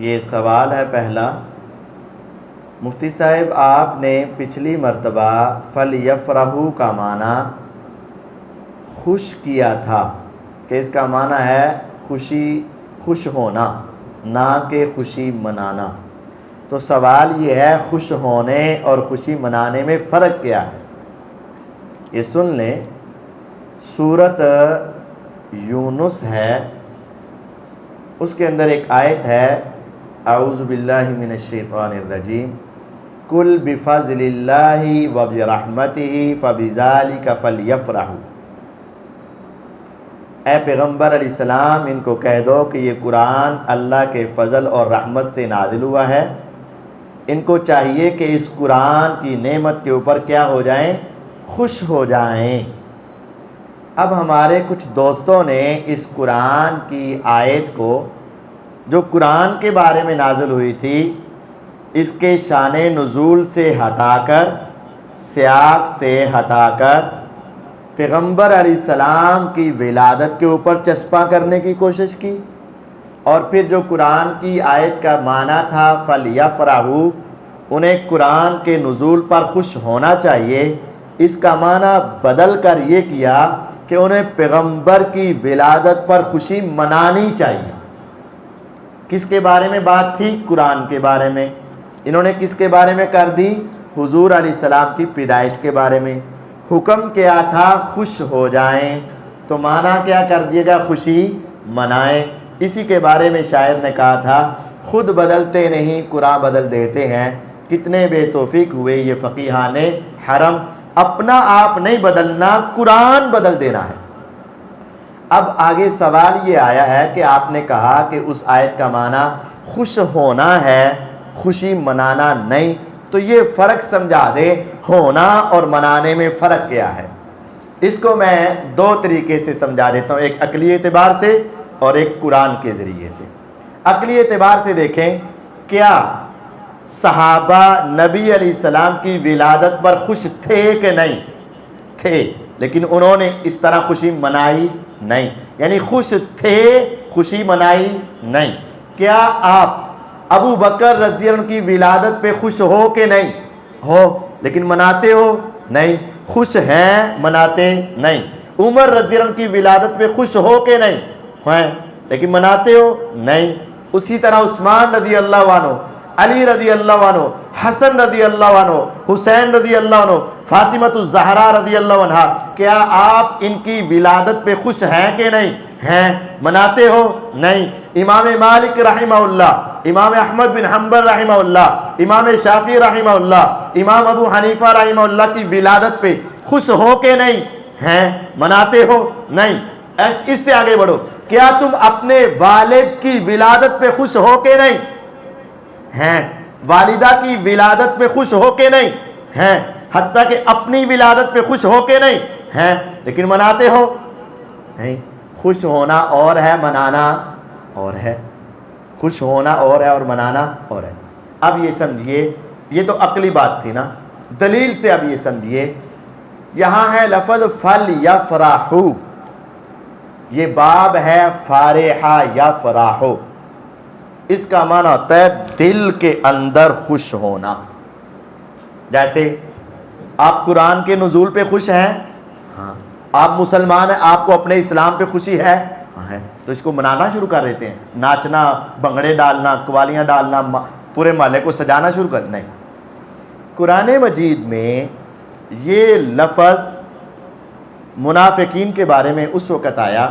یہ سوال ہے پہلا، مفتی صاحب آپ نے پچھلی مرتبہ فَلْيَفْرَحُوا کا معنی خوش کیا تھا کہ اس کا معنی ہے خوش ہونا، نہ کہ خوشی منانا۔ تو سوال یہ ہے خوش ہونے اور خوشی منانے میں فرق کیا ہے؟ یہ سن لیں، سورۃ یونس ہے، اس کے اندر ایک آیت ہے اعوذ باللہ من الشیطان الرجیم قل بفضل اللہ وبرحمتہ فبذالک فلیفرحوا۔ اے پیغمبر علیہ السلام ان کو کہہ دو کہ یہ قرآن اللہ کے فضل اور رحمت سے نازل ہوا ہے، ان کو چاہیے کہ اس قرآن کی نعمت کے اوپر کیا ہو جائیں؟ خوش ہو جائیں۔ اب ہمارے کچھ دوستوں نے اس قرآن کی آیت کو جو قرآن کے بارے میں نازل ہوئی تھی اس کے شان نزول سے ہٹا کر، سیاق سے ہٹا کر پیغمبر علیہ السلام کی ولادت کے اوپر چسپاں کرنے کی کوشش کی، اور پھر جو قرآن کی آیت کا معنی تھا فَلْيَفْرَحُوا، انہیں قرآن کے نزول پر خوش ہونا چاہیے، اس کا معنی بدل کر یہ کیا کہ انہیں پیغمبر کی ولادت پر خوشی منانی چاہیے۔ کس کے بارے میں بات تھی؟ قرآن کے بارے میں۔ انہوں نے کس کے بارے میں کر دی؟ حضور علیہ السلام کی پیدائش کے بارے میں۔ حکم کیا تھا؟ خوش ہو جائیں، تو معنی کیا کر دیے گا؟ خوشی منائیں۔ اسی کے بارے میں شاعر نے کہا تھا خود بدلتے نہیں قرآن بدل دیتے ہیں، کتنے بے توفیق ہوئے یہ فقیہان حرم، اپنا آپ نہیں بدلنا قرآن بدل دینا ہے۔ اب آگے سوال یہ آیا ہے کہ آپ نے کہا کہ اس آیت کا معنی خوش ہونا ہے، خوشی منانا نہیں، تو یہ فرق سمجھا دے، ہونا اور منانے میں فرق کیا ہے؟ اس کو میں دو طریقے سے سمجھا دیتا ہوں، ایک عقلی اعتبار سے اور ایک قرآن کے ذریعے سے۔ عقلی اعتبار سے دیکھیں، کیا صحابہ نبی علیہ السلام کی ولادت پر خوش تھے کہ نہیں؟ تھے، لیکن انہوں نے اس طرح خوشی منائی نہیں، یعنی خوش تھے، خوشی منائی نہیں۔ کیا آپ ابو بکر رضی اللہ عنہ کی ولادت پہ خوش ہو کہ نہیں؟ ہو، لیکن مناتے ہو؟ نہیں۔ خوش ہیں، مناتے نہیں۔ عمر رضی اللہ عنہ کی ولادت پہ خوش ہو کہ نہیں؟ ہیں، لیکن مناتے ہو؟ نہیں۔ اسی طرح عثمان رضی اللہ عنہ، علی رضی اللہ عنہ، حسن رضی اللہ عنہ، حسین رضی اللہ عنہ، فاطمۃ الزہرا رضی اللہ عنہ، کیا آپ ان کی ولادت پہ خوش ہیں کہ نہیں؟ ہیں، مناتے ہو؟ نہیں۔ امام مالک رحمہ اللہ، امام احمد بن حنبل رحمہ اللہ، امام شافعی رحمہ اللہ، امام ابو حنیفہ رحمہ اللہ کی ولادت پہ خوش ہو کہ نہیں؟ ہیں، مناتے ہو؟ نہیں۔ اس سے آگے بڑھو، کیا تم اپنے والد کی ولادت پہ خوش ہو کہ نہیں؟ ہیں۔ والدہ کی ولادت پہ خوش ہو کے نہیں؟ ہیں۔ حتیٰ کہ اپنی ولادت پہ خوش ہو کے نہیں؟ ہیں، لیکن مناتے ہو؟ نہیں۔ خوش ہونا اور ہے، منانا اور ہے۔ خوش ہونا اور ہے اور منانا اور ہے۔ اب یہ سمجھیے، یہ تو عقلی بات تھی نا، دلیل سے اب یہ سمجھیے، یہاں ہے لفظ فَلْيَفْرَحُوا، یہ باب ہے فارحہ یفرحوا، اس کا معنی ہوتا ہے دل کے اندر خوش ہونا۔ جیسے آپ قرآن کے نزول پہ خوش ہیں؟ ہاں۔ آپ مسلمان ہیں، آپ کو اپنے اسلام پہ خوشی ہے؟ ہاں ہے، تو اس کو منانا شروع کر دیتے ہیں، ناچنا، بھنگڑے ڈالنا، قوالیاں ڈالنا، پورے محلے کو سجانا شروع کر۔ نہیں، قرآن مجید میں یہ لفظ منافقین کے بارے میں اس وقت آیا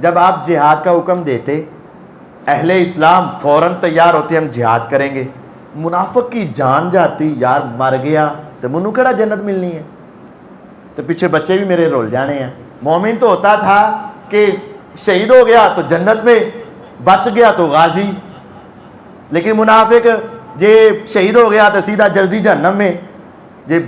جب آپ جہاد کا حکم دیتے، اہل اسلام فوراً تیار ہوتے ہم جہاد کریں گے، منافق کی جان جاتی، یار مر گیا تو منو کیڑا جنت ملنی ہے، تو پیچھے بچے بھی میرے رول جانے ہیں۔ مومن تو ہوتا تھا کہ شہید ہو گیا تو جنت میں، بچ گیا تو غازی، لیکن منافق جے شہید ہو گیا تو سیدھا جلدی جہنم میں، جے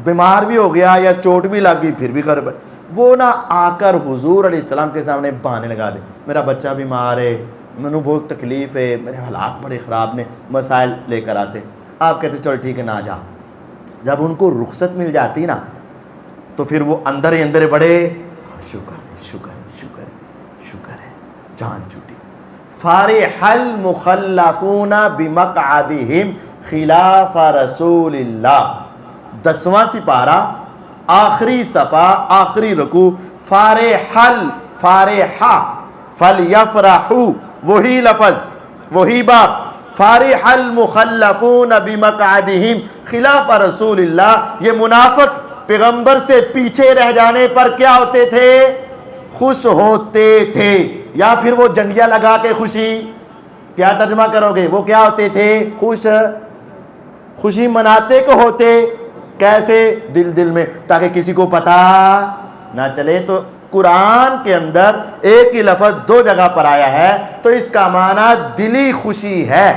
بیمار بھی ہو گیا یا چوٹ بھی لگ گئی پھر بھی خراب۔ وہ نہ آ کر حضور علیہ السلام کے سامنے بہانے لگا دے، میرا بچہ بیمار ہے، مجھے بہت تکلیف ہے، میرے حالات بڑے خراب نے، مسائل لے کر آتے۔ آپ کہتے چل ٹھیک ہے نہ جا۔ جب ان کو رخصت مل جاتی نا تو پھر وہ اندر ہی اندر بڑے شکر شکر شکر شکر ہے، جان چھوٹی، فارح المخلفون بمقعدہم خلاف رسول اللہ، 10واں سپارہ، آخری صفحہ، آخری رکوع، فارحا فلیفرحوا، وہی لفظ وہی بات، فارح المخلفون بمقعدہم خلاف رسول اللہ۔ یہ منافق پیغمبر سے پیچھے رہ جانے پر کیا ہوتے تھے؟ خوش ہوتے تھے، یا پھر وہ جنڈیاں لگا کے خوشی، کیا ترجمہ کرو گے؟ وہ کیا ہوتے تھے؟ خوشی مناتے کو ہوتے، کیسے؟ دل میں، تاکہ کسی کو پتہ نہ چلے۔ تو قرآن کے اندر ایک ہی لفظ 2 جگہ پر آیا ہے، تو اس کا معنی دلی خوشی ہے،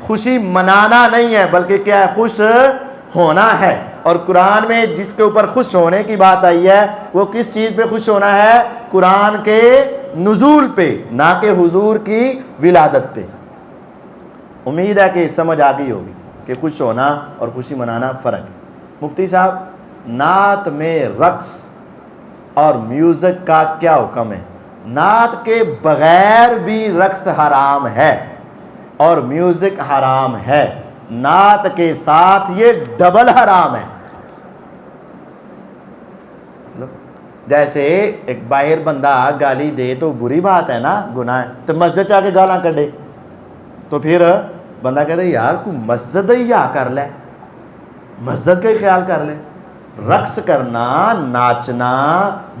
خوشی منانا نہیں ہے، بلکہ کیا ہے؟ خوش ہونا ہے۔ اور قرآن میں جس کے اوپر خوش ہونے کی بات آئی ہے، وہ کس چیز پہ خوش ہونا ہے؟ قرآن کے نزول پہ، نہ کہ حضور کی ولادت پہ۔ امید ہے کہ سمجھ آ گئی ہوگی کہ خوش ہونا اور خوشی منانا فرق ہے۔ مفتی صاحب، نعت میں رقص اور میوزک کا کیا حکم ہے؟ نعت کے بغیر بھی رقص حرام ہے اور میوزک حرام ہے، نعت کے ساتھ یہ ڈبل حرام ہے۔ جیسے ایک باہر بندہ گالی دے تو بری بات ہے نا، گناہ ہے، تو مسجد چاہ کے گالاں کڈے تو پھر بندہ کہتا ہے یار کو مسجد ہی آ کر لے، مسجد کا ہی خیال کر لے۔ رقص کرنا، ناچنا،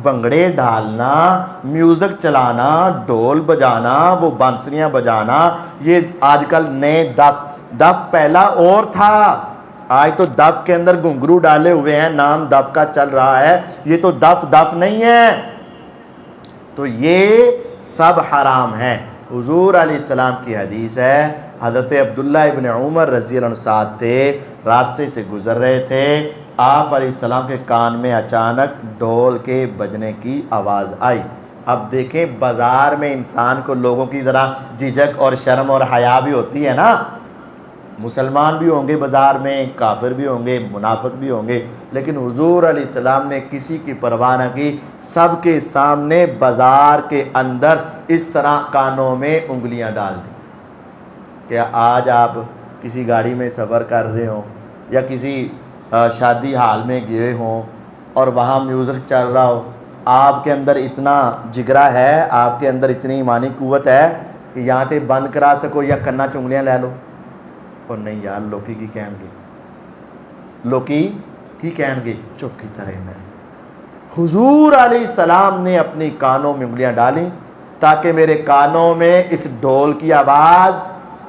بنگڑے ڈالنا، میوزک چلانا، ڈھول بجانا، وہ بانسریاں بجانا، یہ آج کل نئے دف پہلا اور تھا، آج تو دف کے اندر گھنگرو ڈالے ہوئے ہیں، نام دف کا چل رہا ہے، یہ تو دف نہیں ہے، تو یہ سب حرام ہے۔ حضور علیہ السلام کی حدیث ہے، حضرت عبداللہ ابن عمر رضی اللہ عنہ ساتھ تھے، راستے سے گزر رہے تھے، آپ علیہ السلام کے کان میں اچانک ڈھول کے بجنے کی آواز آئی۔ اب دیکھیں بازار میں انسان کو لوگوں کی ذرا جھجک اور شرم اور حیا بھی ہوتی ہے نا، مسلمان بھی ہوں گے بازار میں، کافر بھی ہوں گے، منافق بھی ہوں گے، لیکن حضور علیہ السلام نے کسی کی پرواہ نہ کی، سب کے سامنے بازار کے اندر اس طرح کانوں میں انگلیاں ڈال دی۔ کیا آج آپ کسی گاڑی میں سفر کر رہے ہوں یا کسی شادی حال میں گئے ہوں اور وہاں میوزک چل رہا ہو، آپ کے اندر اتنا جگرا ہے، آپ کے اندر اتنی ایمانی قوت ہے کہ یہاں تے بند کرا سکو یا کنا چنگلیاں لے لو؟ اور نہیں یار، لوکی کی کہن گے، لوکی کی کہن گے، چپ کی طرح میں۔ حضور علیہ السلام نے اپنی کانوں میں انگلیاں ڈالیں تاکہ میرے کانوں میں اس ڈھول کی آواز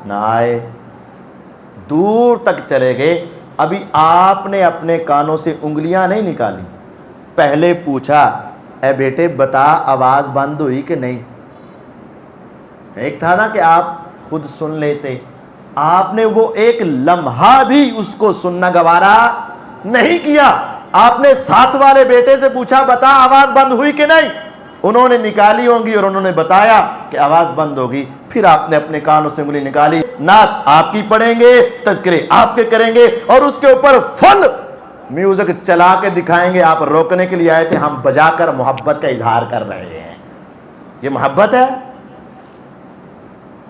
نہ آئے، دور تک چلے گئے۔ ابھی آپ نے اپنے کانوں سے انگلیاں نہیں نکالی، پہلے پوچھا اے بیٹے بتا آواز بند ہوئی کہ نہیں؟ ایک تھا نا کہ آپ خود سن لیتے، آپ نے وہ ایک لمحہ بھی اس کو سننا گوارا نہیں کیا، آپ نے ساتھ والے بیٹے سے پوچھا بتا آواز بند ہوئی کہ نہیں؟ انہوں نے نکالی ہوں گی اور انہوں نے بتایا کہ آواز بند ہوگی، پھر آپ نے اپنے کانوں سے انگلی نکالی، نعت آپ کی پڑھیں گے، تذکرے آپ کے کریں گے اور اس کے اوپر فل میوزک چلا کے دکھائیں گے، آپ روکنے کے لیے آئے تھے، ہم بجا کر محبت کا اظہار کر رہے ہیں، یہ محبت ہے؟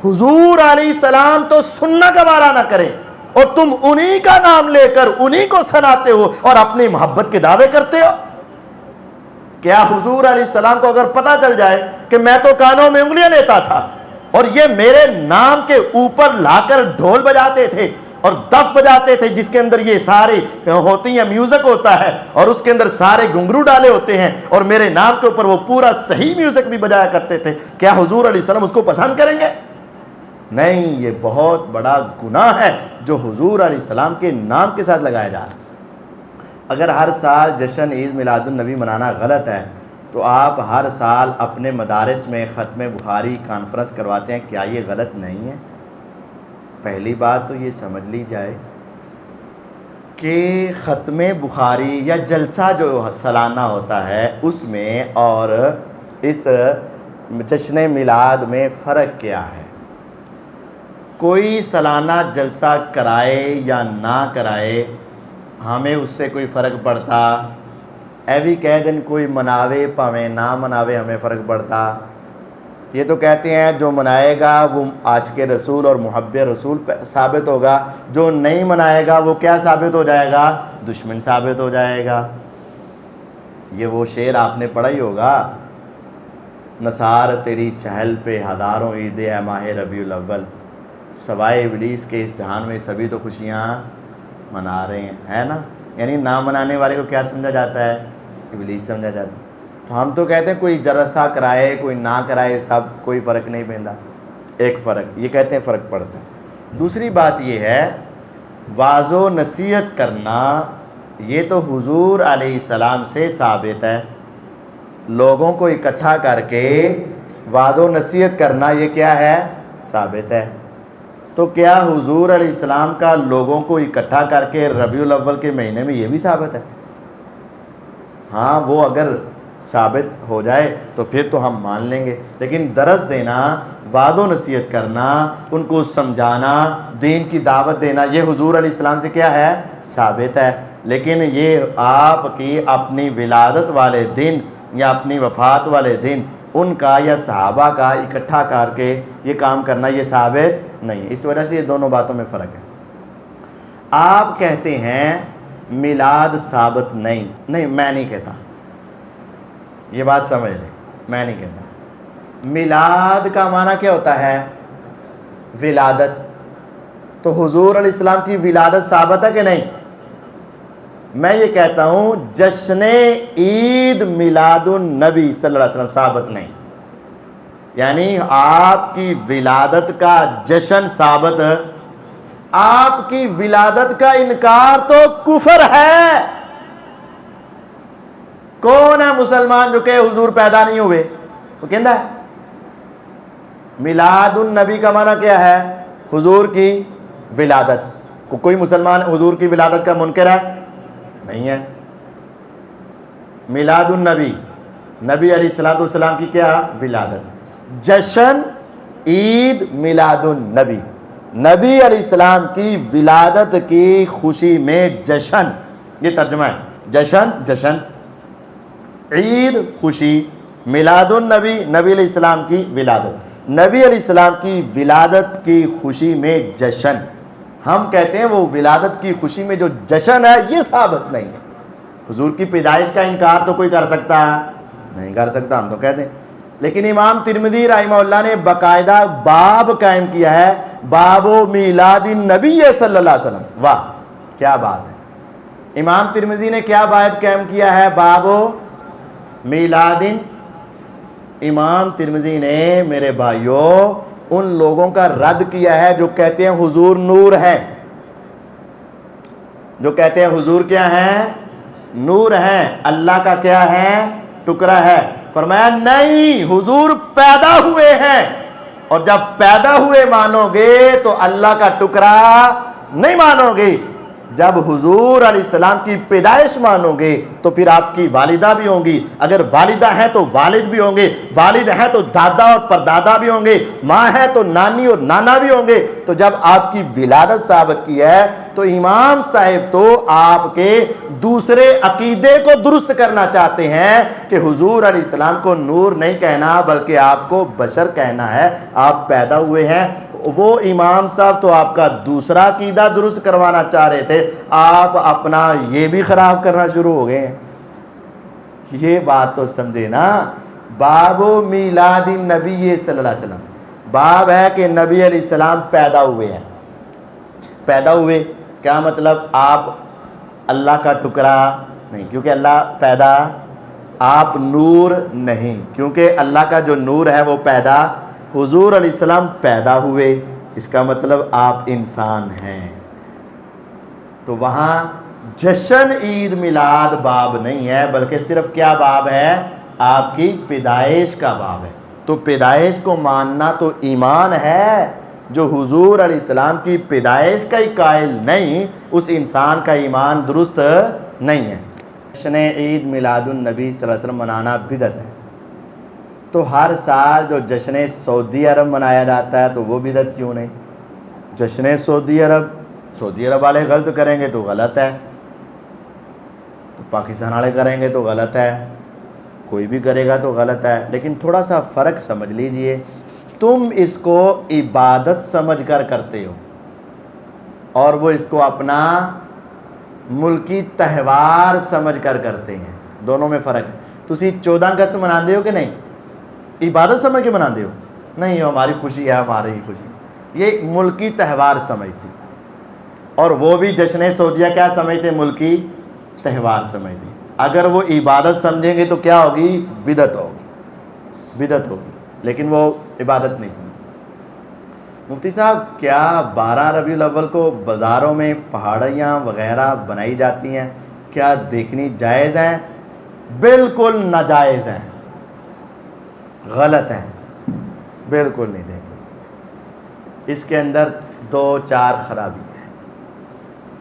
حضور علیہ السلام تو سننا گوارا نہ کریں اور تم انہی کا نام لے کر انہی کو سناتے ہو اور اپنی محبت کے دعوے کرتے ہو۔ کیا حضور علیہ السلام کو اگر پتہ چل جائے کہ میں تو کانوں میں انگلیاں لیتا تھا اور یہ میرے نام کے اوپر لا کر ڈھول بجاتے تھے اور دف بجاتے تھے جس کے اندر یہ سارے ہوتی ہیں، میوزک ہوتا ہے اور اس کے اندر سارے گھنگرو ڈالے ہوتے ہیں اور میرے نام کے اوپر وہ پورا صحیح میوزک بھی بجایا کرتے تھے، کیا حضور علیہ السلام اس کو پسند کریں گے؟ نہیں، یہ بہت بڑا گناہ ہے جو حضور علیہ السلام کے نام کے ساتھ لگایا جا رہا ہے۔ اگر ہر سال جشن عید میلاد النبی منانا غلط ہے تو آپ ہر سال اپنے مدارس میں ختم بخاری کانفرنس کرواتے ہیں، کیا یہ غلط نہیں ہے؟ پہلی بات تو یہ سمجھ لی جائے کہ ختم بخاری یا جلسہ جو سالانہ ہوتا ہے اس میں اور اس جشن میلاد میں فرق کیا ہے؟ کوئی سالانہ جلسہ کرائے یا نہ کرائے ہمیں اس سے کوئی فرق پڑتا؟ ایوی کہہ دن کوئی مناوے پاویں نہ مناوے ہمیں فرق پڑتا؟ یہ تو کہتے ہیں جو منائے گا وہ عاشق رسول اور محب رسول ثابت ہوگا، جو نہیں منائے گا وہ کیا ثابت ہو جائے گا؟ دشمن ثابت ہو جائے گا۔ یہ وہ شعر آپ نے پڑھا ہی ہوگا، نثار تیری چہل پہ ہزاروں عید ہے ماہ ربیع الاول، سوائے ابلیس کے اس جہان میں سبھی تو خوشیاں منا رہے ہیں، ہے نا؟ یعنی نہ منانے والے کو کیا سمجھا جاتا ہے؟ ابلیس سمجھا جاتا ہے۔ تو ہم تو کہتے ہیں کوئی جلسہ کرائے کوئی نہ کرائے سب کوئی فرق نہیں پڑتا، ایک فرق یہ کہتے ہیں فرق پڑتا ہے۔ دوسری بات یہ ہے واعظ و نصیحت کرنا، یہ تو حضور علیہ السلام سے ثابت ہے، لوگوں کو اکٹھا کر کے وعظ و نصیحت کرنا یہ کیا ہے؟ ثابت ہے۔ تو کیا حضور علیہ السلام کا لوگوں کو اکٹھا کر کے ربیع الاول کے مہینے میں یہ بھی ثابت ہے؟ ہاں وہ اگر ثابت ہو جائے تو پھر تو ہم مان لیں گے، لیکن درس دینا، وعظ و نصیحت کرنا، ان کو سمجھانا، دین کی دعوت دینا، یہ حضور علیہ السلام سے کیا ہے؟ ثابت ہے۔ لیکن یہ آپ کی اپنی ولادت والے دن یا اپنی وفات والے دن ان کا یا صحابہ کا اکٹھا کر کے یہ کام کرنا یہ ثابت نہیں ہے۔ اس وجہ سے یہ دونوں باتوں میں فرق ہے۔ آپ کہتے ہیں میلاد ثابت نہیں، میں نہیں کہتا، یہ بات سمجھ لیں، میں نہیں کہتا۔ میلاد کا معنی کیا ہوتا ہے؟ ولادت۔ تو حضور علیہ السلام کی ولادت ثابت ہے کہ نہیں؟ میں یہ کہتا ہوں جشن عید میلاد النبی صلی اللہ علیہ وسلم ثابت نہیں، یعنی آپ کی ولادت کا جشن ثابت ہے۔ آپ کی ولادت کا انکار تو کفر ہے۔ کون ہے مسلمان جو کہ حضور پیدا نہیں ہوئے؟ وہ کہندا ہے میلاد النبی کا معنی کیا ہے؟ حضور کی ولادت۔ کوئی مسلمان حضور کی ولادت کا منکر ہے؟ نہیں ہے۔ میلاد النبی، نبی علیہ السلام کی کیا؟ ولادت۔ جشن عید میلاد النبی، نبی علیہ السلام کی ولادت کی خوشی میں جشن، یہ ترجمہ ہے، جشن جشن، عید خوشی، میلاد النبی نبی علیہ السلام کی ولادت، نبی علیہ السلام کی ولادت کی خوشی میں جشن۔ ہم کہتے ہیں وہ ولادت کی خوشی میں جو جشن ہے یہ ثابت نہیں ہے۔ حضور کی پیدائش کا انکار تو کوئی کر سکتا ہے؟ نہیں کر سکتا، ہم تو کہتے ہیں۔ لیکن امام ترمذی رحمہ اللہ نے باقاعدہ باب قائم کیا ہے، باب میلاد النبی صلی اللہ علیہ وسلم۔ واہ کیا بات ہے! امام ترمذی نے کیا باب قائم کیا ہے؟ باب میلاد۔ امام ترمذی نے میرے بھائیوں ان لوگوں کا رد کیا ہے جو کہتے ہیں حضور نور ہے، جو کہتے ہیں حضور کیا ہے؟ نور ہے، اللہ کا کیا ہے؟ ٹکڑا ہے۔ فرمایا نہیں، حضور پیدا ہوئے ہیں، اور جب پیدا ہوئے مانو گے تو اللہ کا ٹکڑا نہیں مانو گے۔ جب حضور علیہ السلام کی پیدائش مانو گے تو پھر آپ کی والدہ بھی ہوں گی، اگر والدہ ہیں تو والد بھی ہوں گے، والد ہیں تو دادا اور پردادا بھی ہوں گے، ماں ہے تو نانی اور نانا بھی ہوں گے۔ تو جب آپ کی ولادت ثابت کی ہے تو امام صاحب تو آپ کے دوسرے عقیدے کو درست کرنا چاہتے ہیں کہ حضور علیہ السلام کو نور نہیں کہنا بلکہ آپ کو بشر کہنا ہے، آپ پیدا ہوئے ہیں۔ وہ امام صاحب تو آپ کا دوسرا عقیدہ درست کروانا چاہ رہے تھے، آپ اپنا یہ بھی خراب کرنا شروع ہو گئے ہیں۔ یہ بات تو سمجھے نا۔ باب میلاد النبی صلی اللہ علیہ وسلم، باب ہے کہ نبی علیہ السلام پیدا ہوئے ہیں۔ پیدا ہوئے کیا مطلب؟ آپ اللہ کا ٹکڑا نہیں، کیونکہ اللہ پیدا، آپ نور نہیں کیونکہ اللہ کا جو نور ہے وہ پیدا، حضور علیہ السلام پیدا ہوئے، اس کا مطلب آپ انسان ہیں۔ تو وہاں جشن عید میلاد باب نہیں ہے بلکہ صرف کیا باب ہے؟ آپ کی پیدائش کا باب ہے۔ تو پیدائش کو ماننا تو ایمان ہے، جو حضور علیہ السلام کی پیدائش کا ہی قائل نہیں اس انسان کا ایمان درست نہیں ہے۔ جشن عید میلاد النبی صلی اللہ علیہ وسلم منانا بدعت ہے۔ تو ہر سال جو جشن سعودی عرب منایا جاتا ہے تو وہ بدعت کیوں نہیں؟ جشن سعودی عرب والے غلط کریں گے تو غلط ہے، تو پاکستان والے کریں گے تو غلط ہے۔ کوئی بھی کرے گا تو غلط ہے، لیکن تھوڑا سا فرق سمجھ لیجئے، تم اس کو عبادت سمجھ کر کرتے ہو اور وہ اس کو اپنا ملکی تہوار سمجھ کر کرتے ہیں، دونوں میں فرق ہے۔ تسی 14 اگست مناندے ہو کہ نہیں؟ عبادت سمجھ کے مناندے ہو؟ نہیں، ہماری خوشی ہے، ہماری ہی خوشی، یہ ملکی تہوار سمجھتی، اور وہ بھی جشن سعودیہ کیا سمجھتے؟ ملکی تہوار سمجھتے۔ اگر وہ عبادت سمجھیں گے تو کیا ہوگی؟ بدعت ہوگی، بدعت ہوگی، لیکن وہ عبادت نہیں سمجھ۔ مفتی صاحب، کیا 12 ربیع الاول کو بازاروں میں پہاڑیاں وغیرہ بنائی جاتی ہیں، کیا دیکھنی جائز ہیں؟ بالکل ناجائز ہیں، غلط ہیں، بالکل نہیں دیکھنی۔ اس کے اندر 2-4 خرابیاں ہیں۔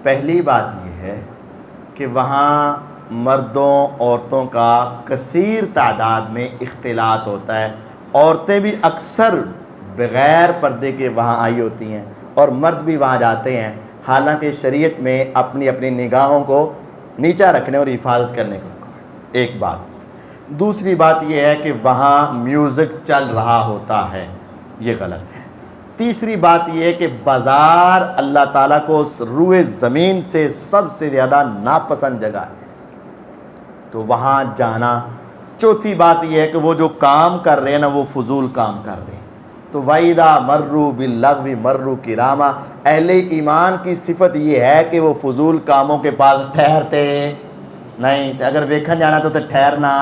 پہلی بات یہ ہے کہ وہاں مردوں عورتوں کا کثیر تعداد میں اختلاط ہوتا ہے، عورتیں بھی اکثر بغیر پردے کے وہاں آئی ہوتی ہیں اور مرد بھی وہاں جاتے ہیں، حالانکہ شریعت میں اپنی اپنی نگاہوں کو نیچا رکھنے اور حفاظت کرنے کا حکم ہے۔ ایک بات۔ دوسری بات یہ ہے کہ وہاں میوزک چل رہا ہوتا ہے، یہ غلط ہے۔ تیسری بات یہ ہے کہ بازار اللہ تعالیٰ کو روئے زمین سے سب سے زیادہ ناپسند جگہ ہے، تو وہاں جانا۔ چوتھی بات یہ ہے کہ وہ جو کام کر رہے ہیں نا، وہ فضول کام کر رہے ہیں، تو وَإِذَا مَرُّوا بِاللَّغْوِ مَرُّوا كِرَامًا، اہل ایمان کی صفت یہ ہے کہ وہ فضول کاموں کے پاس ٹھہرتے نہیں، اگر ویکھن جانا تو ٹھہرنا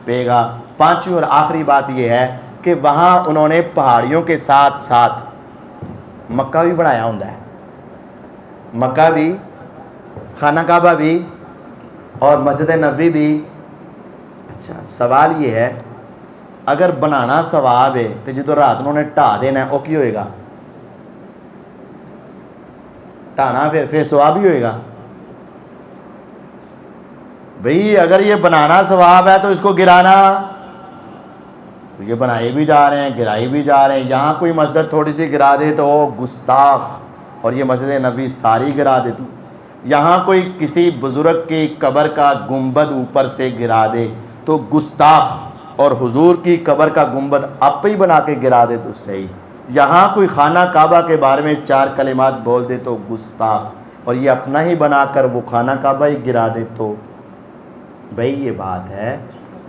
پے گا۔ پانچویں اور آخری بات یہ ہے کہ وہاں انہوں نے پہاڑیوں کے ساتھ ساتھ مکہ بھی بنایا ہوں ہے، مکہ بھی، خانہ کعبہ بھی اور مسجد نبوی بھی۔ اچھا، سوال یہ ہے، اگر بنانا ثواب ہے تو جدو رات انہوں نے ٹھا دینا ہے وہ کی ہوئے گا؟ ٹھانا پھر ثواب ہی ہوئے گا بھئی؟ اگر یہ بنانا ثواب ہے تو اس کو گرانا، تو یہ بنائے بھی جا رہے ہیں، گرائی بھی جا رہے ہیں۔ یہاں کوئی مسجد تھوڑی سی گرا دے تو وہ گستاخ، اور یہ مسجد نبوی ساری گرا دے تو۔ یہاں کوئی کسی بزرگ کی قبر کا گنبد اوپر سے گرا دے تو گستاخ، اور حضور کی قبر کا گنبد آپ ہی بنا کے گرا دے تو صحیح۔ یہاں کوئی خانہ کعبہ کے بارے میں 4 کلمات بول دے تو گستاخ، اور یہ اپنا ہی بنا کر وہ خانہ کعبہ ہی گرا دے تو۔ بھئی یہ بات ہے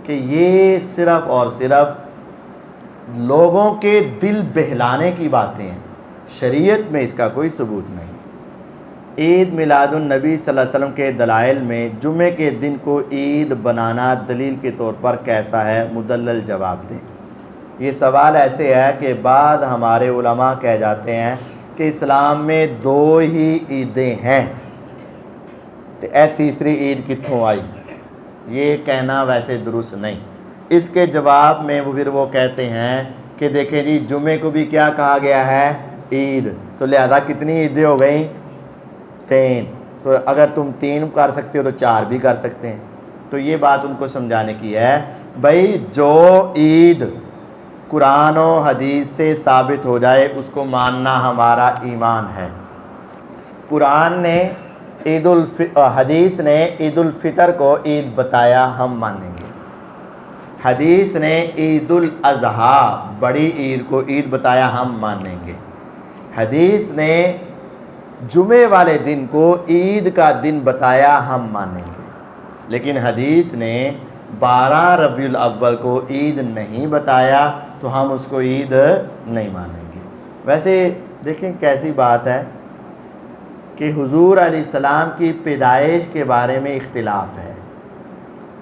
کہ یہ صرف اور صرف لوگوں کے دل بہلانے کی باتیں ہیں، شریعت میں اس کا کوئی ثبوت نہیں۔ عید میلاد النبی صلی اللہ علیہ وسلم کے دلائل میں جمعے کے دن کو عید بنانا دلیل کے طور پر کیسا ہے؟ مدلل جواب دیں۔ یہ سوال ایسے ہے کہ بعد ہمارے علماء کہہ جاتے ہیں کہ اسلام میں 2 ہی عیدیں ہیں، تو اے تیسری عید کتھوں آئی؟ یہ کہنا ویسے درست نہیں۔ اس کے جواب میں وہ کہتے ہیں کہ دیکھیں جی، جمعے کو بھی کیا کہا گیا ہے؟ عید، تو لہذا کتنی عیدیں ہو گئیں؟ 3۔ تو اگر تم 3 کر سکتے ہو تو 4 بھی کر سکتے ہیں۔ تو یہ بات ان کو سمجھانے کی ہے، بھائی جو عید قرآن و حدیث سے ثابت ہو جائے اس کو ماننا ہمارا ایمان ہے۔ قرآن نے حدیث نے عید الفطر کو عید بتایا، ہم مانیں گے۔ حدیث نے عید الاضحیٰ بڑی عید کو عید بتایا، ہم مانیں گے۔ حدیث نے جمعے والے دن کو عید کا دن بتایا، ہم مانیں گے۔ لیکن حدیث نے 12 ربیع الاول کو عید نہیں بتایا تو ہم اس کو عید نہیں مانیں گے۔ ویسے دیکھیں کیسی بات ہے کہ حضور علیہ السلام کی پیدائش کے بارے میں اختلاف ہے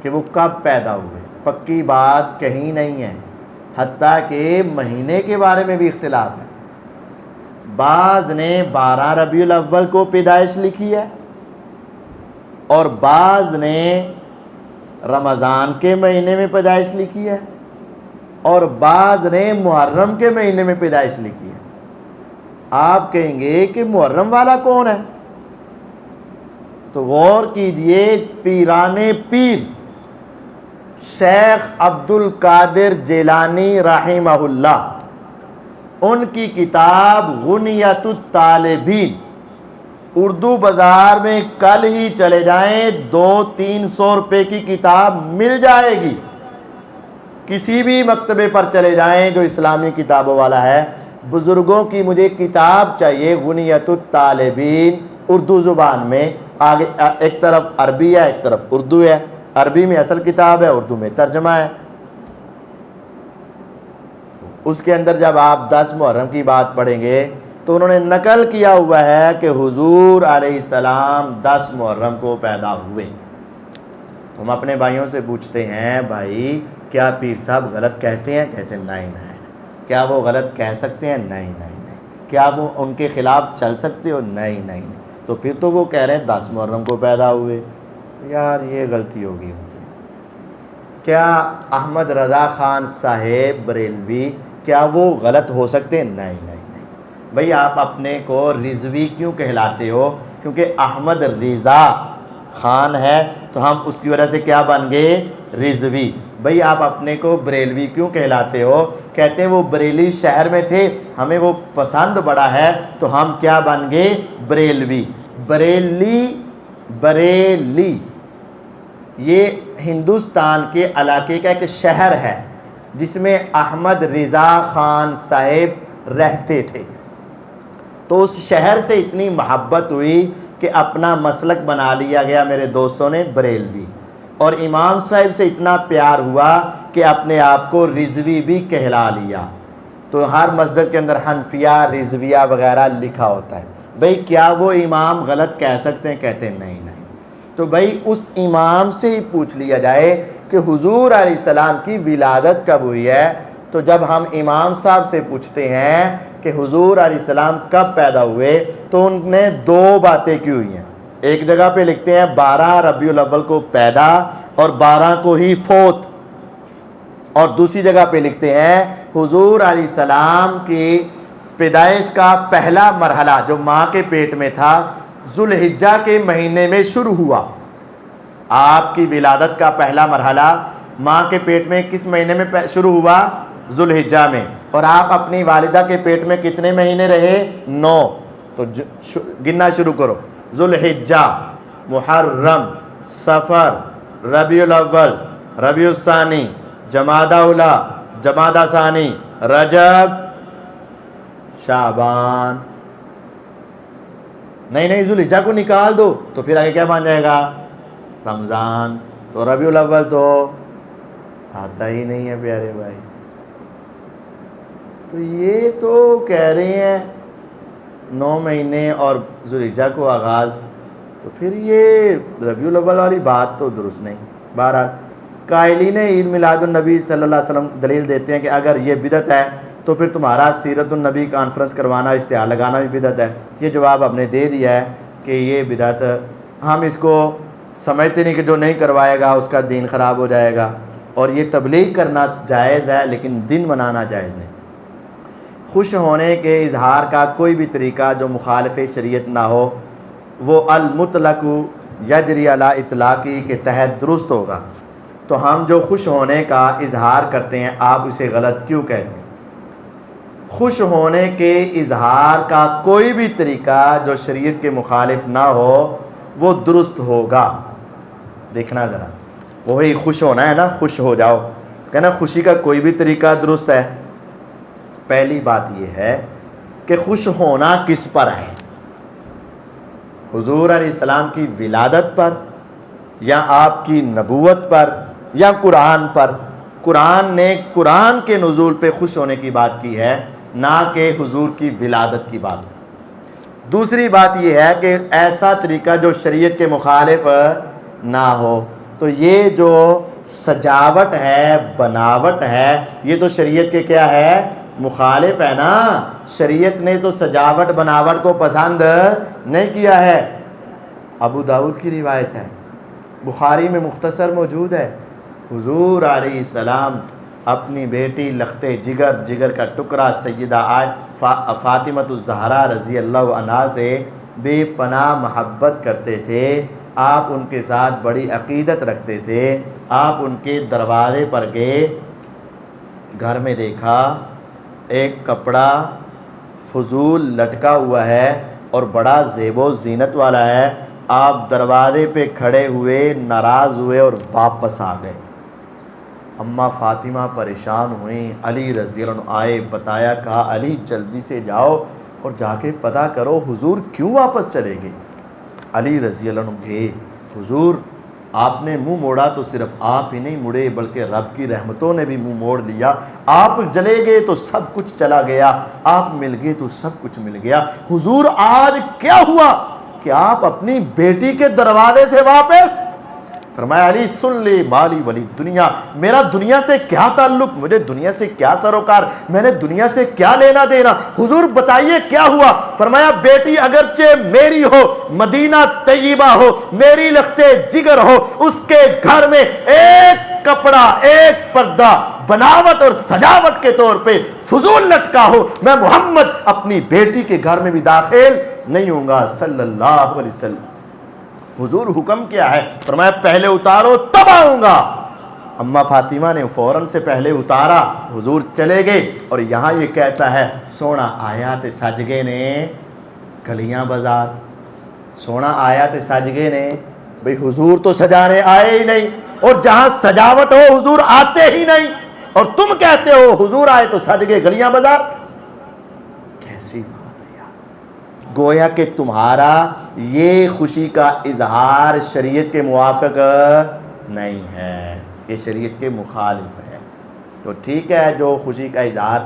کہ وہ کب پیدا ہوئے، پکی بات کہیں نہیں ہے، حتیٰ کہ مہینے کے بارے میں بھی اختلاف ہے۔ بعض نے 12 ربیع الاول کو پیدائش لکھی ہے اور بعض نے رمضان کے مہینے میں پیدائش لکھی ہے اور بعض نے محرم کے مہینے میں پیدائش لکھی ہے۔ آپ کہیں گے کہ محرم والا کون ہے؟ تو غور کیجئے، پیران پیر شیخ عبد القادر جیلانی رحمہ اللہ، ان کی کتاب غنیۃ الطالبین اردو بازار میں کل ہی چلے جائیں 200-300 روپے کی کتاب مل جائے گی۔ کسی بھی مکتبے پر چلے جائیں جو اسلامی کتابوں والا ہے، بزرگوں کی مجھے کتاب چاہیے غنیۃ الطالبین اردو زبان میں، آگے ایک طرف عربی ہے ایک طرف اردو ہے، عربی میں اصل کتاب ہے، اردو میں ترجمہ ہے۔ اس کے اندر جب آپ 10 محرم کی بات پڑھیں گے تو انہوں نے نقل کیا ہوا ہے کہ حضور علیہ السلام 10 محرم کو پیدا ہوئے۔ تو ہم اپنے بھائیوں سے پوچھتے ہیں، بھائی کیا پیر صاحب غلط کہتے ہیں؟ کہتے ہیں نہیں نہیں۔ کیا وہ غلط کہہ سکتے ہیں؟ نہیں نہیں نہیں۔ کیا وہ ان کے خلاف چل سکتے ہو؟ نہیں نہیں نہیں۔ تو پھر تو وہ کہہ رہے ہیں 10 محرم کو پیدا ہوئے، یار یہ غلطی ہوگی ان سے۔ کیا احمد رضا خان صاحب بریلوی کیا وہ غلط ہو سکتے ہیں؟ نہیں نہیں نہیں۔ بھئی آپ اپنے کو رضوی کیوں کہلاتے ہو؟ کیونکہ احمد رضا خان ہے تو ہم اس کی وجہ سے کیا بن گئے؟ رضوی۔ بھئی آپ اپنے کو بریلوی کیوں کہلاتے ہو؟ کہتے ہیں وہ بریلی شہر میں تھے، ہمیں وہ پسند بڑا ہے تو ہم کیا بن گئے؟ بریلوی۔ بریلی یہ ہندوستان کے علاقے کا ایک شہر ہے جس میں احمد رضا خان صاحب رہتے تھے۔ تو اس شہر سے اتنی محبت ہوئی کہ اپنا مسلک بنا لیا گیا میرے دوستوں نے بریلوی، اور امام صاحب سے اتنا پیار ہوا کہ اپنے آپ کو رضوی بھی کہلا لیا۔ تو ہر مسجد کے اندر حنفیہ رضویہ وغیرہ لکھا ہوتا ہے۔ بھئی کیا وہ امام غلط کہہ سکتے ہیں؟ کہتے ہیں نہیں نہیں۔ تو بھئی اس امام سے ہی پوچھ لیا جائے کہ حضور علیہ السلام کی ولادت کب ہوئی ہے۔ تو جب ہم امام صاحب سے پوچھتے ہیں کہ حضور علیہ السلام کب پیدا ہوئے تو ان نے 2 باتیں کی ہوئی ہیں۔ ایک جگہ پہ لکھتے ہیں 12 ربیع الاول کو پیدا اور 12 کو ہی فوت، اور دوسری جگہ پہ لکھتے ہیں حضور علیہ السلام کی پیدائش کا پہلا مرحلہ جو ماں کے پیٹ میں تھا ذوالحجہ کے مہینے میں شروع ہوا۔ آپ کی ولادت کا پہلا مرحلہ ماں کے پیٹ میں کس مہینے میں شروع ہوا؟ ذوالحجہ میں۔ اور آپ اپنی والدہ کے پیٹ میں کتنے مہینے رہے؟ 9۔ تو گننا شروع کرو، ذوالحجہ، محرم، صفر، ربیع الاول، ربیع الثانی، جمادی اولی، جمادی ثانی، رجب، شعبان۔ نہیں ذوالحجہ کو نکال دو تو پھر آگے کیا بن جائے گا؟ رمضان۔ تو ربیع الاول تو آتا ہی نہیں ہے پیارے بھائی۔ تو یہ تو کہہ رہے ہیں 9 مہینے اور ذوالحجہ کو آغاز، تو پھر یہ ربیع الاول والی بات تو درست نہیں۔ بہرحال قائلین عید میلاد النبی صلی اللہ علیہ وسلم دلیل دیتے ہیں کہ اگر یہ بدعت ہے تو پھر تمہارا سیرت النبی کانفرنس کروانا، اشتہار لگانا بھی بدعت ہے۔ یہ جواب آپ نے دے دیا ہے کہ یہ بدعت، ہم اس کو سمجھتے نہیں کہ جو نہیں کروائے گا اس کا دین خراب ہو جائے گا، اور یہ تبلیغ کرنا جائز ہے لیکن دن منانا جائز نہیں۔ خوش ہونے کے اظہار کا کوئی بھی طریقہ جو مخالف شریعت نہ ہو وہ المطلق یجری علی اطلاقی کے تحت درست ہوگا۔ تو ہم جو خوش ہونے کا اظہار کرتے ہیں آپ اسے غلط کیوں کہتے ہیں؟ خوش ہونے کے اظہار کا کوئی بھی طریقہ جو شریعت کے مخالف نہ ہو وہ درست ہوگا۔ دیکھنا ذرا، وہی خوش ہونا ہے نا، خوش ہو جاؤ، کہنا خوشی کا کوئی بھی طریقہ درست ہے۔ پہلی بات یہ ہے کہ خوش ہونا کس پر ہے؟ حضور علیہ السلام کی ولادت پر، یا آپ کی نبوت پر، یا قرآن پر؟ قرآن نے قرآن کے نزول پہ خوش ہونے کی بات کی ہے، نہ کہ حضور کی ولادت کی بات۔ دوسری بات یہ ہے کہ ایسا طریقہ جو شریعت کے مخالف نہ ہو۔ تو یہ جو سجاوٹ ہے، بناوٹ ہے، یہ تو شریعت کے کیا ہے؟ مخالف ہے نا۔ شریعت نے تو سجاوٹ بناوٹ کو پسند نہیں کیا ہے۔ ابو داؤد کی روایت ہے، بخاری میں مختصر موجود ہے، حضور علیہ السلام اپنی بیٹی لخت جگر کا ٹکڑا سیدہ فاطمہ الزہرا رضی اللہ عنہا سے بے پناہ محبت کرتے تھے۔ آپ ان کے ساتھ بڑی عقیدت رکھتے تھے۔ آپ ان کے دروازے پر گئے، گھر میں دیکھا ایک کپڑا فضول لٹکا ہوا ہے اور بڑا زیب و زینت والا ہے۔ آپ دروازے پہ کھڑے ہوئے، ناراض ہوئے اور واپس آ گئے۔ اماں فاطمہ پریشان ہوئیں، علی رضی اللہ عنہ آئے، بتایا، کہا علی جلدی سے جاؤ اور جا کے پتہ کرو حضور کیوں واپس چلے گئے۔ علی رضی اللہ عنہ گئے، حضور آپ نے منہ موڑا تو صرف آپ ہی نہیں مڑے بلکہ رب کی رحمتوں نے بھی منہ موڑ لیا، آپ چلے گئے تو سب کچھ چلا گیا، آپ مل گئے تو سب کچھ مل گیا، حضور آج کیا ہوا کہ آپ اپنی بیٹی کے دروازے سے واپس؟ فرمایا علی سن لے، مالی ولی دنیا، میرا دنیا سے کیا تعلق، مجھے دنیا سے کیا سروکار، میں نے دنیا سے کیا لینا دینا، حضور بتائیے کیا ہوا؟ فرمایا بیٹی اگرچہ میری ہو، مدینہ طیبہ ہو، میری لخت جگر ہو، اس کے گھر میں ایک کپڑا، ایک پردہ بناوٹ اور سجاوٹ کے طور پہ فضول لٹکا ہو، میں محمد اپنی بیٹی کے گھر میں بھی داخل نہیں ہوں گا صلی اللہ علیہ وسلم۔ حضور حکم کیا ہے؟ فرمایا پہلے اتارو تب آؤں گا۔ اماں فاطمہ نے فوراً سے پہلے اتارا، حضور چلے گئے، اور یہاں یہ کہتا ہے سونا آیا تے سجگے نے گلیاں بازار، سونا آیا تے سجگے نے، بھئی حضور تو سجانے آئے ہی نہیں، اور جہاں سجاوٹ ہو حضور آتے ہی نہیں، اور تم کہتے ہو حضور آئے تو سجگے گلیاں بازار، کیسی بات ہے یار۔ گویا کہ تمہارا یہ خوشی کا اظہار شریعت کے موافق نہیں ہے، یہ شریعت کے مخالف ہے۔ تو ٹھیک ہے جو خوشی کا اظہار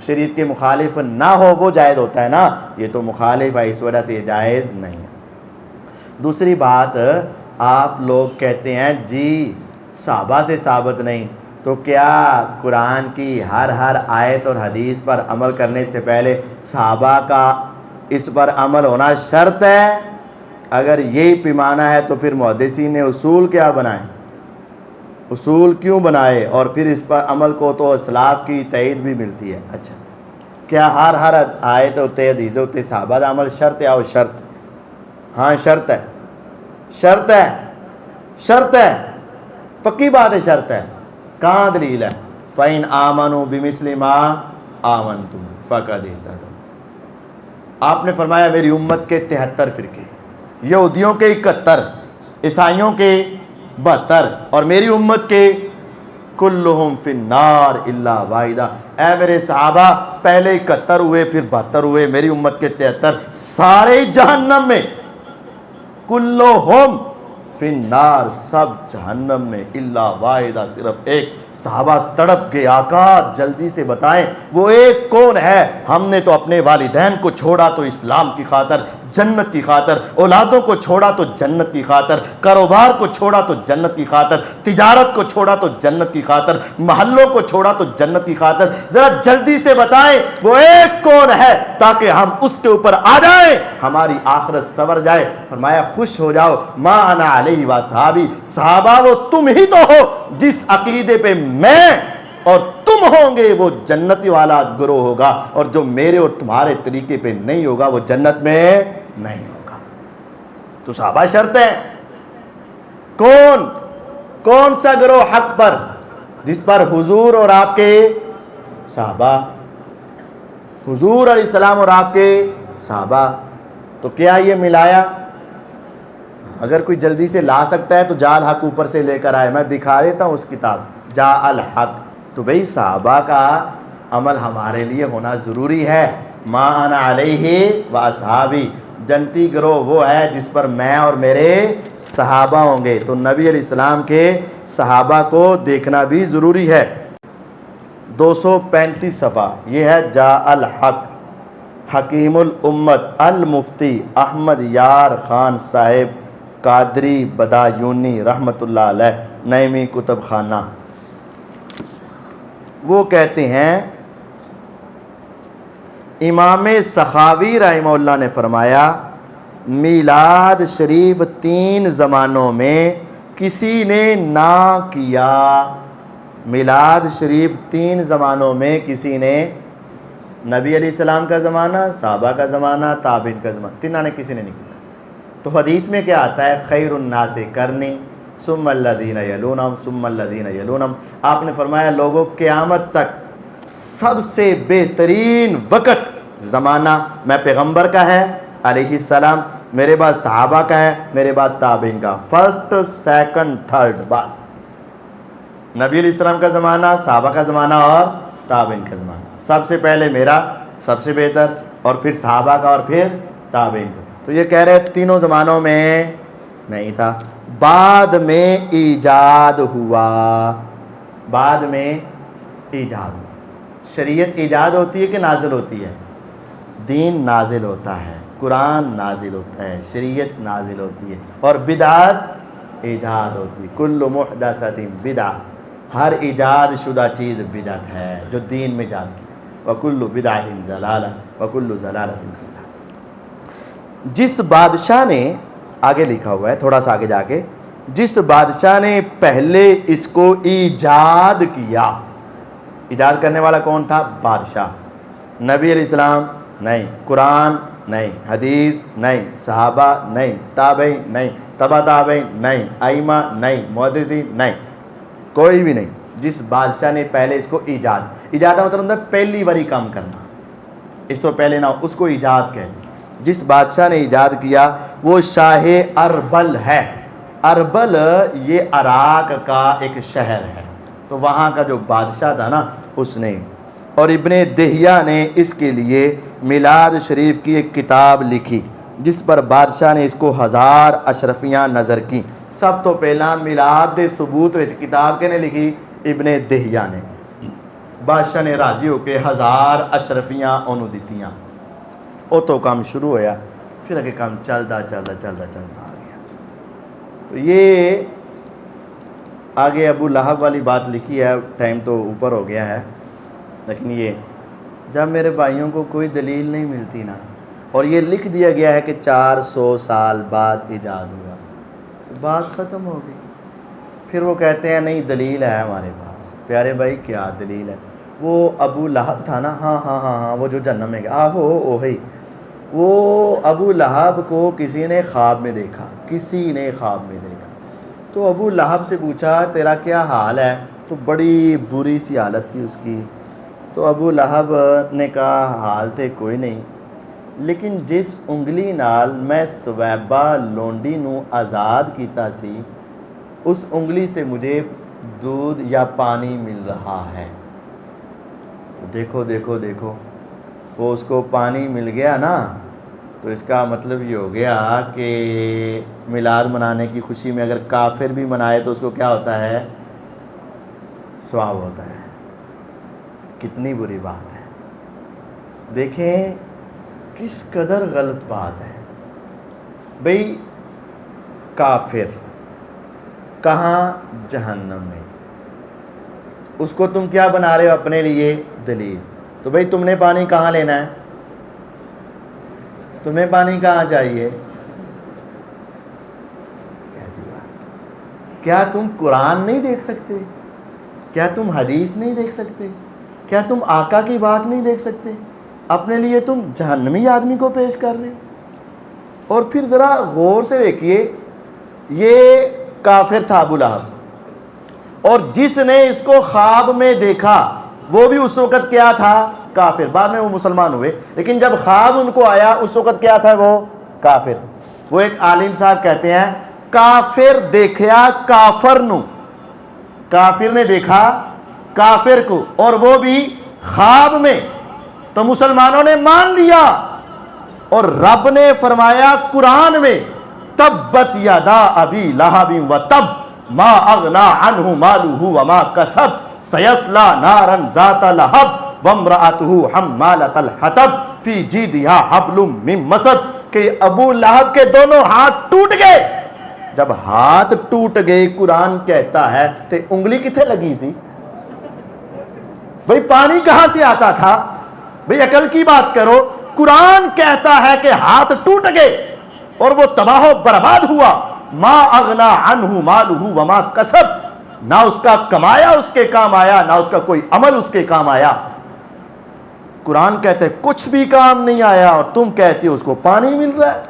شریعت کے مخالف نہ ہو وہ جائز ہوتا ہے نا، یہ تو مخالف ہے، اس وجہ سے یہ جائز نہیں ہے۔ دوسری بات، آپ لوگ کہتے ہیں جی صحابہ سے ثابت نہیں، تو کیا قرآن کی ہر آیت اور حدیث پر عمل کرنے سے پہلے صحابہ کا اس پر عمل ہونا شرط ہے؟ اگر یہی پیمانہ ہے تو پھر محدثین نے اصول کیا بنائے، اصول کیوں بنائے، اور پھر اس پر عمل کو تو اسلاف کی تائید بھی ملتی ہے۔ اچھا کیا ہر آیت ہوتے حدیث ہوتے صحابہ کا عمل شرط ہے؟ اور شرط، ہاں شرط ہے، شرط ہے، شرط ہے، پکی بات ہے، شرط ہے۔ کہاں دلیل ہے؟ فَإِنْ آمَنُوا بِمِثْلِ مَا آمَنْتُمْ فَقَدِ اهْتَدَوْا۔ آپ نے فرمایا میری امت کے 73 فرقے، یہودیوں کے 71، عیسائیوں کے 72، اور میری امت کے کلہم فی النار الا واحدہ۔ اے میرے صحابہ پہلے 71 ہوئے پھر 72 ہوئے، میری امت کے 73 سارے جہنم میں، کلہم فی النار سب جہنم میں الا واحدہ صرف ایک۔ صحابہ تڑپ گئے، آقا جلدی سے بتائیں وہ ایک کون ہے؟ ہم نے تو اپنے والدین کو چھوڑا تو اسلام کی خاطر، جنت کی خاطر، اولادوں کو چھوڑا تو جنت کی خاطر، کاروبار کو چھوڑا تو جنت کی خاطر، تجارت کو چھوڑا تو جنت کی خاطر، محلوں کو چھوڑا تو جنت کی خاطر، ذرا جلدی سے بتائیں وہ ایک کون ہے تاکہ ہم اس کے اوپر آ جائیں، ہماری آخرت سنور جائے۔ فرمایا خوش ہو جاؤ، ما انا علیہ و صحابی، صحابہ وہ تم ہی تو ہو جس عقیدے پہ میں اور تم ہوں گے وہ جنتی والا گروہ ہوگا، اور جو میرے اور تمہارے طریقے پہ نہیں ہوگا وہ جنت میں نہیں ہوگا۔ تو صحابہ شرط ہے، کون سا گروہ حق پر؟ جس پر حضور اور آپ کے صحابہ، حضور علیہ السلام اور آپ کے صحابہ۔ تو کیا یہ ملایا؟ اگر کوئی جلدی سے لا سکتا ہے تو جا الحق اوپر سے لے کر آئے، میں دکھا دیتا ہوں اس کتاب جا الحق۔ تو بھئی صحابہ کا عمل ہمارے لیے ہونا ضروری ہے۔ ما انا علیہ و اصحابی، جنتی گروہ وہ ہے جس پر میں اور میرے صحابہ ہوں گے۔ تو نبی علیہ السلام کے صحابہ کو دیکھنا بھی ضروری ہے۔ 235 صفحہ، یہ ہے جا الحق، حکیم الامت المفتی احمد یار خان صاحب قادری بدایونی رحمۃ اللہ علیہ، نعیمی کتب خانہ۔ وہ کہتے ہیں امام سخاوی رحمہ اللہ نے فرمایا میلاد شریف 3 زمانوں میں کسی نے نہ کیا۔ میلاد شریف 3 زمانوں میں کسی نے، نبی علیہ السلام کا زمانہ، صحابہ کا زمانہ، تابعین کا زمانہ، تینوں نے کسی نے نہیں کیا۔ تو حدیث میں کیا آتا ہے؟ خیر الناس کرنی ثم الذین یلونہم ثم الذین یلونہم۔ آپ نے فرمایا لوگوں قیامت تک سب سے بہترین وقت زمانہ میں پیغمبر کا ہے علیہ السلام، میرے بعد صحابہ کا ہے، میرے بعد تابعین کا، فرسٹ سیکنڈ تھرڈ، بس نبی علیہ السلام کا زمانہ، صحابہ کا زمانہ اور تابعین کا زمانہ. سب سے پہلے میرا سب سے بہتر، اور پھر صحابہ کا، اور پھر تابعین کا. تو یہ کہہ رہے تینوں زمانوں میں نہیں تھا. بعد میں ایجاد ہوا، بعد میں ایجاد ہوا. شریعت ایجاد ہوتی ہے کہ نازل ہوتی ہے؟ دین نازل ہوتا ہے، قرآن نازل ہوتا ہے، شریعت نازل ہوتی ہے، اور بدعت ایجاد ہوتی ہے. کل محدثۃ بدعہ، ہر ایجاد شدہ چیز بدعت ہے جو دین میں ایجاد کی. وکل بدعۃ ضلالہ وکل ضلالۃ فی النار. جس بادشاہ نے، آگے لکھا ہوا ہے تھوڑا سا آگے جا کے، جس بادشاہ نے پہلے اس کو ایجاد کیا. ایجاد کرنے والا کون تھا؟ بادشاہ. نبی علیہ السلام نہیں، قرآن نہیں، حدیث نہیں، صحابہ نہیں، تابعین نہیں، تبع تابعین نہیں، ائمہ نہیں، محدثین نہیں، کوئی بھی نہیں. جس بادشاہ نے پہلے اس کو ایجاد مطلب پہلی باری کام کرنا، اس سے پہلے نہ، اس کو ایجاد کہتے ہیں. جس بادشاہ نے ایجاد کیا وہ شاہ اربل ہے. اربل یہ عراق کا ایک شہر ہے، تو وہاں کا جو بادشاہ تھا نا اس نے. اور ابن دہیہ نے اس کے لیے میلاد شریف کی ایک کتاب لکھی جس پر بادشاہ نے اس کو 1000 اشرفیاں نظر کی. سب تو پہلا میلاد دے ثبوت وچ کتاب کنے لکھی؟ ابن دہیہ نے. بادشاہ نے راضی ہو کے 1000 اشرفیاں انہوں دیتیاں. او تو کام شروع ہویا، پھر اگے کام چلدا آ گیا. تو یہ آگے ابو لہب والی بات لکھی ہے، ٹائم تو اوپر ہو گیا ہے، لیکن یہ جب میرے بھائیوں کو کوئی دلیل نہیں ملتی نا، اور یہ لکھ دیا گیا ہے کہ 400 سال بعد ایجاد ہوا، تو بات ختم ہو گئی. پھر وہ کہتے ہیں نہیں دلیل ہے ہمارے پاس. پیارے بھائی کیا دلیل ہے؟ وہ ابو لہب تھا نا، ہاں وہ جو جہنم میں گیا، وہی. وہ ابو لہب کو کسی نے خواب میں دیکھا، تو ابو لہب سے پوچھا تیرا کیا حال ہے؟ تو بڑی بری سی حالت تھی اس کی. تو ابو لہب نے کہا حال تے کوئی نہیں، لیکن جس انگلی نال میں سویبہ لونڈی نو آزاد کیتا سی، اس انگلی سے مجھے دودھ یا پانی مل رہا ہے. تو دیکھو وہ اس کو پانی مل گیا نا، تو اس کا مطلب یہ ہو گیا کہ میلاد منانے کی خوشی میں اگر کافر بھی منائے تو اس کو کیا ہوتا ہے؟ ثواب ہوتا ہے. کتنی بری بات ہے. دیکھیں کس قدر غلط بات ہے. بھئی کافر کہاں؟ جہنم میں. اس کو تم کیا بنا رہے ہو اپنے لیے؟ دلیل. تو بھئی تم نے پانی کہاں لینا ہے؟ تمہیں پانی کہاں چاہیے؟ کیسی بات؟ کیا تم قرآن نہیں دیکھ سکتے؟ کیا تم حدیث نہیں دیکھ سکتے؟ کیا تم آقا کی بات نہیں دیکھ سکتے؟ اپنے لیے تم جہنمی آدمی کو پیش کر رہے. اور پھر ذرا غور سے دیکھیے، یہ کافر تھا ابو لہب، اور جس نے اس کو خواب میں دیکھا وہ بھی اس وقت کیا تھا؟ کافر. بعد میں وہ مسلمان ہوئے، لیکن جب خواب ان کو آیا اس وقت کیا تھا؟ وہ کافر. وہ ایک عالم صاحب کہتے ہیں کافر دیکھیا کافر نو، کافر نے دیکھا کافر کو، اور وہ بھی خواب میں، تو مسلمانوں نے مان لیا. اور رب نے فرمایا قرآن میں تبت یدا ابی لہب وتب ما اغنا عنہ مالہ وما کسب سیصلی نارا ذات لہب وامرأتہ حمالۃ الحطب فی جیدہا حبل من مسد. کہ ابو لہب کے دونوں ہاتھ ٹوٹ گئے. جب ہاتھ ٹوٹ گئے قرآن کہتا ہے تو انگلی کتنے لگی سی؟ بھئی پانی کہاں سے آتا تھا؟ بھئی عقل کی بات کرو. قرآن کہتا ہے کہ ہاتھ ٹوٹ گئے اور وہ تباہ و برباد ہوا. ما اغنا عنہ مالہ وما کسب، نہ اس کا کمایا اس کے کام آیا، نہ اس کا کوئی عمل اس کے کام آیا. قرآن کہتے ہیں کچھ بھی کام نہیں آیا، اور تم کہتے ہو اس کو پانی مل رہا ہے.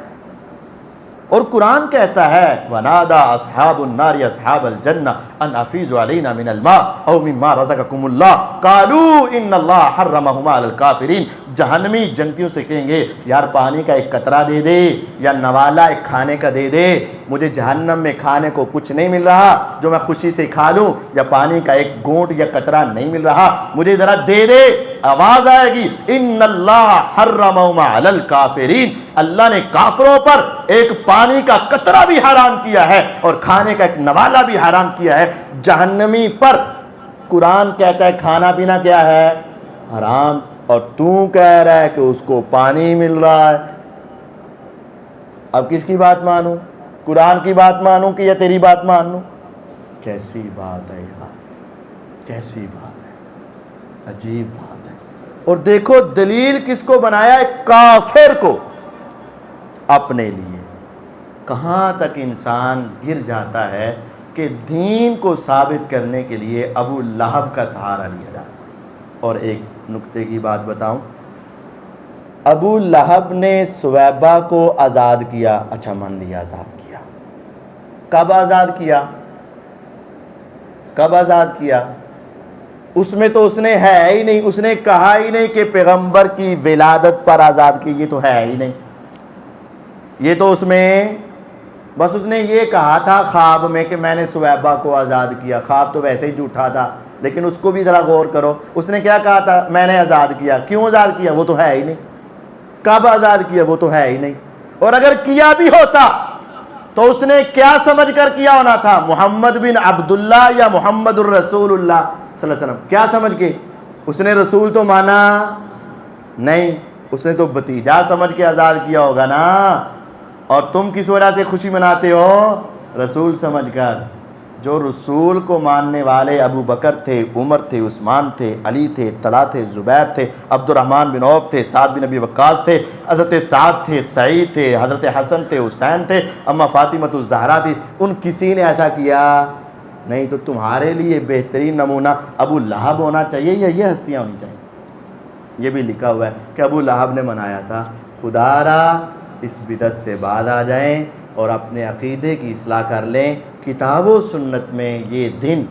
اور قرآن کہتا ہے وَنَادَى أَصْحَابُ النَّارِ أَصْحَابَ الْجَنَّةِ أَنْ أَفِيضُوا عَلَيْنَا مِنَ الْمَاءِ أَوْ مِمَّا رَزَقَكُمُ اللَّهُ قَالُوا إِنَّ اللَّهَ حَرَّمَهُمَا عَلَى الْكَافِرِينَ. جہنمی جنتیوں سے کہیں گے یار پانی کا ایک قطرہ دے دے، یا نوالا ایک کھانے کا دے دے، مجھے جہنم میں کھانے کو کچھ نہیں مل رہا جو میں خوشی سے کھا لوں، یا پانی کا ایک گھونٹ یا قطرہ نہیں مل رہا، مجھے ذرا دے دے۔ آواز آئے گی ان اللہ حرمہما علی الکافرین، اللہ نے کافروں پر ایک پانی کا قطرہ بھی حرام کیا ہے اور کھانے کا ایک نوالہ بھی حرام کیا ہے۔ جہنمی پر قرآن کہتا ہے کھانا پینا کیا ہے؟ حرام، اور تو کہہ رہا ہے کہ اس کو پانی مل رہا ہے۔ اب کس کی بات مانوں؟ قرآن کی بات مانوں کہ یا تیری بات مانوں؟ کیسی بات ہے یار، کیسی بات ہے، عجیب بات ہے۔ اور دیکھو دلیل کس کو بنایا ہے؟ کافر کو، اپنے لیے۔ کہاں تک انسان گر جاتا ہے کہ دین کو ثابت کرنے کے لیے ابو لہب کا سہارا لیا جائے۔ اور ایک نکتے کی بات بتاؤں، ابو لہب نے سویبہ کو آزاد کیا، اچھا مان لیا آزاد کیا، کب آزاد کیا؟ کب آزاد کیا؟ اس میں تو اس نے ہے ہی نہیں، اس نے کہا ہی نہیں کہ پیغمبر کی ولادت پر آزاد کی، یہ تو ہے ہی نہیں۔ یہ تو اس میں بس اس نے یہ کہا تھا خواب میں کہ میں نے سویبہ کو آزاد کیا، خواب تو ویسے ہی جھوٹا تھا، لیکن اس کو بھی ذرا غور کرو، اس نے کیا کہا تھا؟ میں نے آزاد کیا۔ کیوں آزاد کیا؟ وہ تو ہے ہی نہیں۔ کب آزاد کیا؟ وہ تو ہے ہی نہیں۔ اور اگر کیا بھی ہوتا تو اس نے کیا سمجھ کر کیا ہونا تھا؟ محمد بن عبداللہ یا محمد الرسول اللہ صلی اللہ علیہ وسلم، کیا سمجھ کے؟ اس نے رسول تو مانا نہیں، اس نے تو بھتیجا سمجھ کے آزاد کیا ہوگا نا۔ اور تم کس وجہ سے خوشی مناتے ہو؟ رسول سمجھ کر۔ جو رسول کو ماننے والے ابو بکر تھے، عمر تھے، عثمان تھے، علی تھے، طلحہ تھے، زبیر تھے، عبد الرحمن بن عوف تھے، سعد بن ابی وقاص تھے، حضرت سعد تھے، سعید تھے، حضرت حسن تھے، حسین تھے، اما فاطمۃ الزہرا تھی، ان کسی نے ایسا کیا نہیں۔ تو تمہارے لیے بہترین نمونہ ابو لہب ہونا چاہیے یا یہ ہستیاں ہونی چاہیے؟ یہ بھی لکھا ہوا ہے کہ ابو لہب نے منایا تھا۔ خدا را اس بدعت سے بعد آ جائیں اور اپنے عقیدے کی اصلاح کر لیں۔ کتاب و سنت میں یہ دن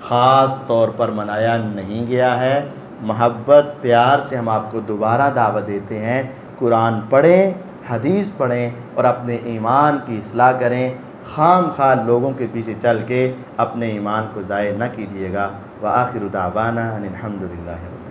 خاص طور پر منایا نہیں گیا ہے۔ محبت پیار سے ہم آپ کو دوبارہ دعوت دیتے ہیں، قرآن پڑھیں، حدیث پڑھیں اور اپنے ایمان کی اصلاح کریں۔ خام خواہ لوگوں کے پیچھے چل کے اپنے ایمان کو ضائع نہ کیجیے گا۔ وآخر دعوانا ان الحمد للہ۔